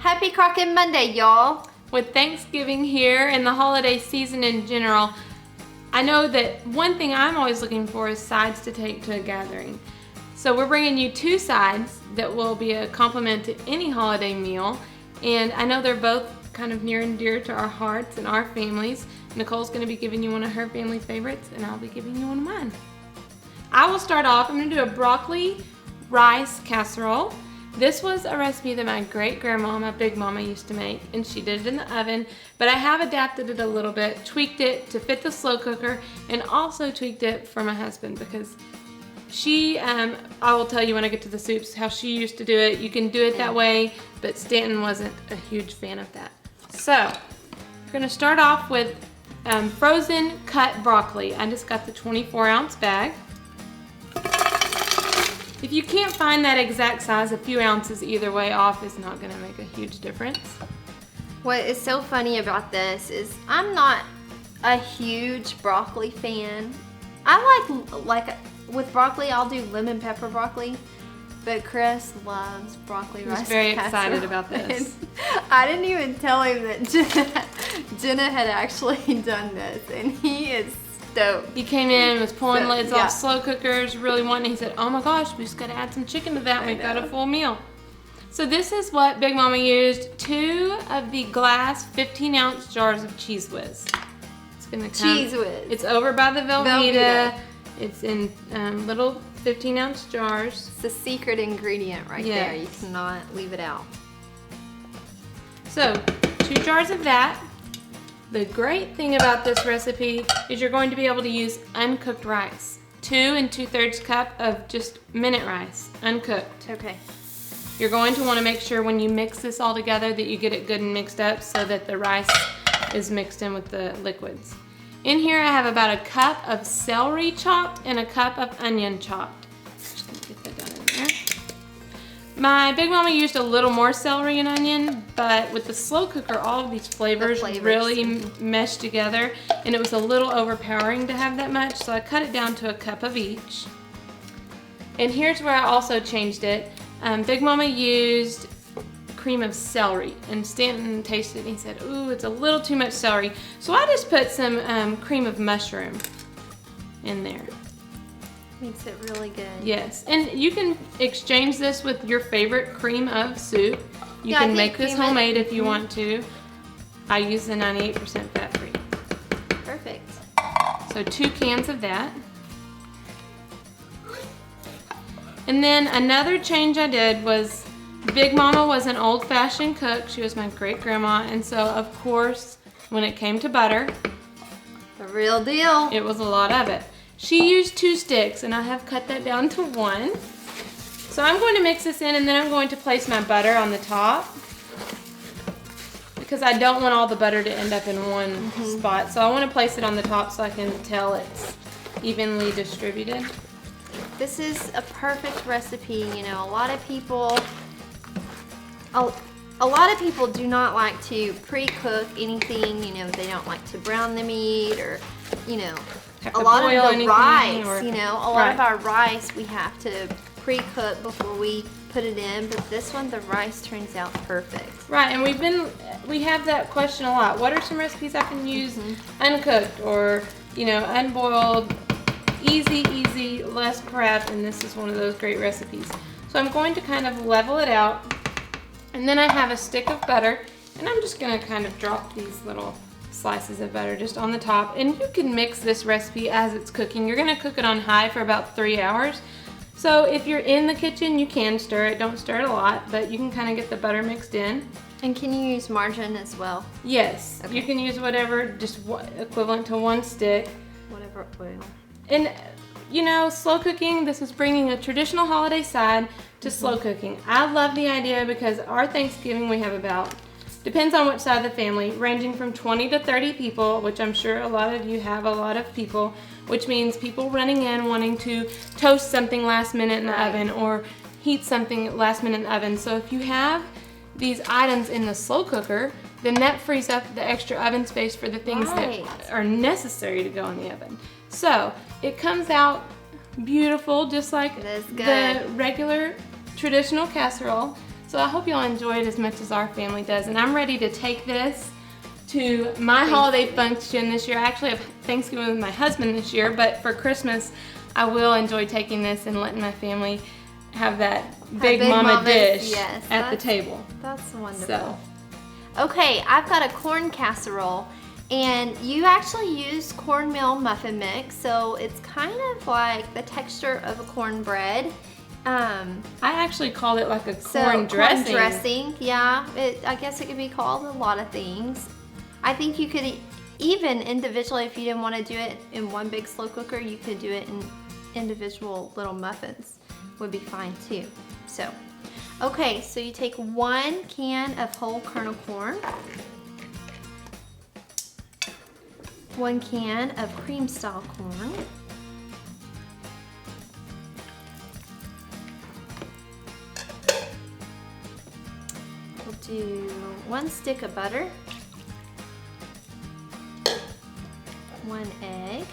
Happy Crockin' Monday, y'all. With Thanksgiving here and the holiday season in general, I know that one thing I'm always looking for is sides to take to a gathering. So we're bringing you two sides that will be a complement to any holiday meal. And I know they're both kind of near and dear to our hearts and our families. Nicole's going to be giving you one of her family favorites, and I'll be giving you one of mine. I will start off. I'm going to do a broccoli rice casserole. This was a recipe that my great-grandma, my big mama, used to make, and she did it in the oven, but I have adapted it a little bit, tweaked it to fit the slow cooker, and also tweaked it for my husband because she, I will tell you when I get to the soups how she used to do it. You can do it that way, but Stanton wasn't a huge fan of that. So, we're going to start off with frozen cut broccoli. I just got the 24-ounce bag. If you can't find that exact size, a few ounces either way off is not going to make a huge difference. What is so funny about this is I'm not a huge broccoli fan. I like with broccoli, I'll do lemon pepper broccoli, but Chris loves broccoli rice. He's very casserole. excited about this. I didn't even tell him that Jenna had actually done this, and he is stoked. He came in, was pulling lids off slow cookers, really wanting. He said, "Oh my gosh, we just got to add some chicken to that. We've got a full meal." So this is what Big Mama used: 2 of the glass 15-ounce jars of Cheese Whiz. It's gonna come. Cheese Whiz. It's over by the Velveeta. It's in little 15-ounce jars. It's the secret ingredient right there. You cannot leave it out. So 2 jars of that. The great thing about this recipe is you're going to be able to use uncooked rice. 2 2/3 cup of just minute rice, uncooked. Okay. You're going to want to make sure when you mix this all together that you get it good and mixed up so that the rice is mixed in with the liquids. In here I have about a cup of celery chopped and a cup of onion chopped. Just gonna get that down in there. My Big Mama used a little more celery and onion, but with the slow cooker, all of these flavors really meshed together, and it was a little overpowering to have that much, so I cut it down to a cup of each. And here's where I also changed it. Big Mama used cream of celery, and Stanton tasted it and he said, "Ooh, it's a little too much celery." So I just put some cream of mushroom in there. Makes it really good. Yes, and you can exchange this with your favorite cream of soup. You can make this homemade if you want to. I use the 98% fat-free. Perfect. So 2 cans of that. And then another change I did was Big Mama was an old-fashioned cook. She was my great-grandma, and so of course when it came to butter, the real deal, it was a lot of it. She used 2 sticks, and I have cut that down to 1. So I'm going to mix this in, and then I'm going to place my butter on the top because I don't want all the butter to end up in one spot. So I want to place it on the top so I can tell it's evenly distributed. This is a perfect recipe. You know, a lot of people do not like to pre-cook anything. You know, they don't like to brown the meat, or you know, a lot of the rice. You know, a lot of our rice we have to pre-cook before we put it in. But this one, the rice turns out perfect. Right, and we have that question a lot. What are some recipes I can use uncooked or unboiled? Easy, less prep, and this is one of those great recipes. So I'm going to kind of level it out, and then I have a stick of butter, and I'm just going to kind of drop these little slices of butter just on the top. And you can mix this recipe as it's cooking. You're going to cook it on high for about 3 hours. So if you're in the kitchen, you can stir it. Don't stir it a lot, but you can kind of get the butter mixed in. And can you use margarine as well? Yes, you can use whatever, just equivalent to 1 stick. Whatever oil. And slow cooking, this is bringing a traditional holiday side to slow cooking. I love the idea because our Thanksgiving we have about, depends on which side of the family, ranging from 20 to 30 people, which I'm sure a lot of you have a lot of people, which means people running in wanting to toast something last minute in the oven or heat something last minute in the oven. So if you have these items in the slow cooker, then that frees up the extra oven space for the things that are necessary to go in the oven. So it comes out beautiful, just like the regular traditional casserole. So I hope y'all enjoy it as much as our family does. And I'm ready to take this to my holiday function this year. I actually have Thanksgiving with my husband this year, but for Christmas, I will enjoy taking this and letting my family have that big mama dish at the table. That's wonderful. Okay, I've got a corn casserole, and you actually use cornmeal muffin mix, so it's kind of like the texture of a cornbread. I actually called it like a corn dressing. Corn dressing, yeah. I guess it could be called a lot of things. I think you could even individually, if you didn't want to do it in one big slow cooker, you could do it in individual little muffins. Would be fine too. So, okay, so you take 1 can of whole kernel corn, 1 can of cream style corn, we'll do 1 stick of butter, 1 egg,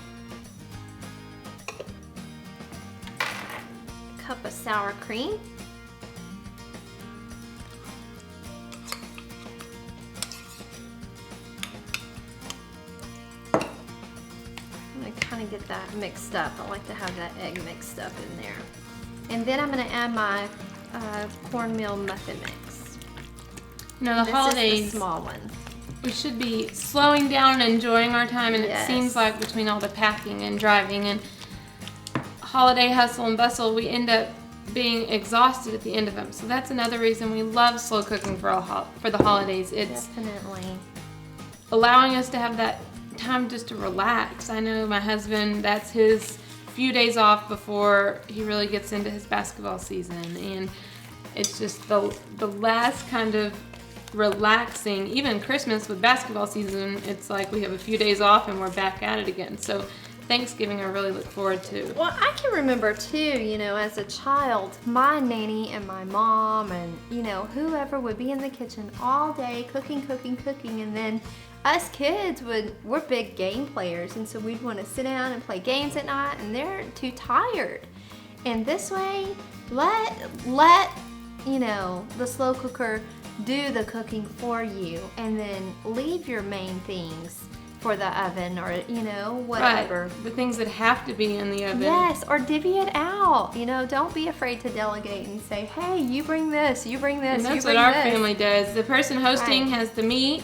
cup of sour cream, I'm going to kind of get that mixed up. I like to have that egg mixed up in there. And then I'm going to add my cornmeal muffin mix. You know, the holidays, is the small one. We should be slowing down and enjoying our time, and it seems like between all the packing and driving and holiday hustle and bustle, we end up being exhausted at the end of them. So that's another reason we love slow cooking for the holidays. It's definitely allowing us to have that time just to relax. I know my husband, that's his few days off before he really gets into his basketball season, and it's just the last kind of relaxing. Even Christmas with basketball season, it's like we have a few days off and we're back at it again. So Thanksgiving I really look forward to. Well, I can remember too, you know, as a child, my nanny and my mom and, you know, whoever would be in the kitchen all day cooking, and then us kids we're big game players, and so we'd want to sit down and play games at night, and they're too tired. And this way, let you know, the slow cooker do the cooking for you, and then leave your main things for the oven, or, you know, whatever. Right. The things that have to be in the oven. Yes, or divvy it out. You know, don't be afraid to delegate and say, hey, you bring this, you bring this, and that's you bring what our this. family does. The person hosting has the meat,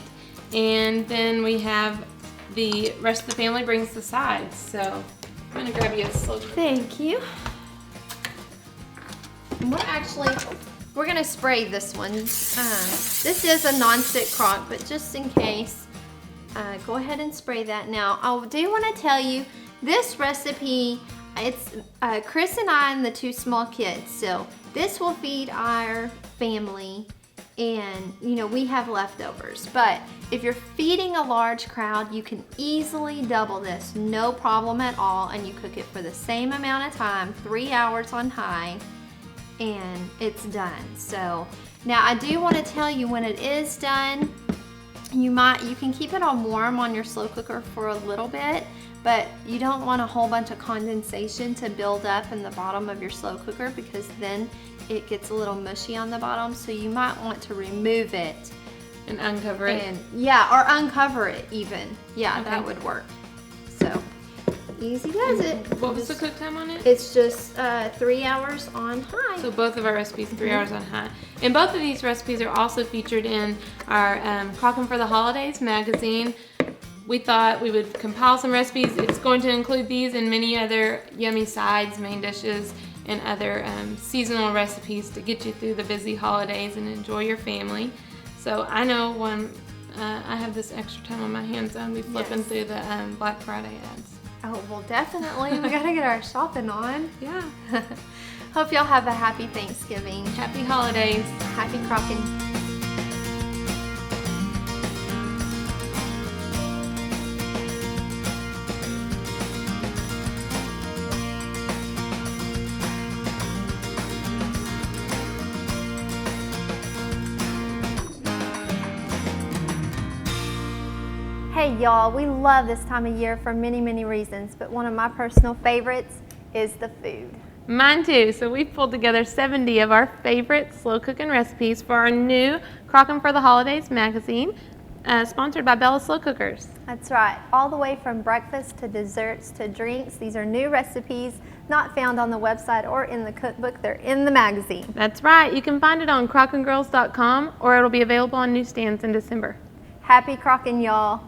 and then we have the rest of the family brings the sides. So I'm gonna grab you a slow cooker. Thank you. We're gonna spray this one. This is a non-stick crock, but just in case, go ahead and spray that. Now, I do want to tell you, this recipe, it's Chris and I and the 2 small kids, so this will feed our family, and you know, we have leftovers. But if you're feeding a large crowd, you can easily double this, no problem at all, and you cook it for the same amount of time, 3 hours on high, and it's done. So now I do want to tell you, when it is done, you can keep it on warm on your slow cooker for a little bit, but you don't want a whole bunch of condensation to build up in the bottom of your slow cooker, because then it gets a little mushy on the bottom. So you might want to remove it and uncover it. Or uncover it even. Yeah, okay. That would work. So easy does it. What was the cook time on it? It's just 3 hours on high. So both of our recipes, 3 hours on high. And both of these recipes are also featured in our Crockin for the Holidays magazine. We thought we would compile some recipes. It's going to include these and many other yummy sides, main dishes, and other seasonal recipes to get you through the busy holidays and enjoy your family. So I know when I have this extra time on my hands, I'll be flipping through the Black Friday ads. Oh, well, definitely. We gotta get our shopping on. Yeah. Hope y'all have a happy Thanksgiving. Happy holidays. Happy Crockin. Hey y'all, we love this time of year for many, many reasons, but one of my personal favorites is the food. Mine too. So we've pulled together 70 of our favorite slow cooking recipes for our new Crockin' for the Holidays magazine, sponsored by Bella Slow Cookers. That's right. All the way from breakfast to desserts to drinks. These are new recipes not found on the website or in the cookbook. They're in the magazine. That's right. You can find it on crockingirls.com or it'll be available on newsstands in December. Happy Crockin', y'all.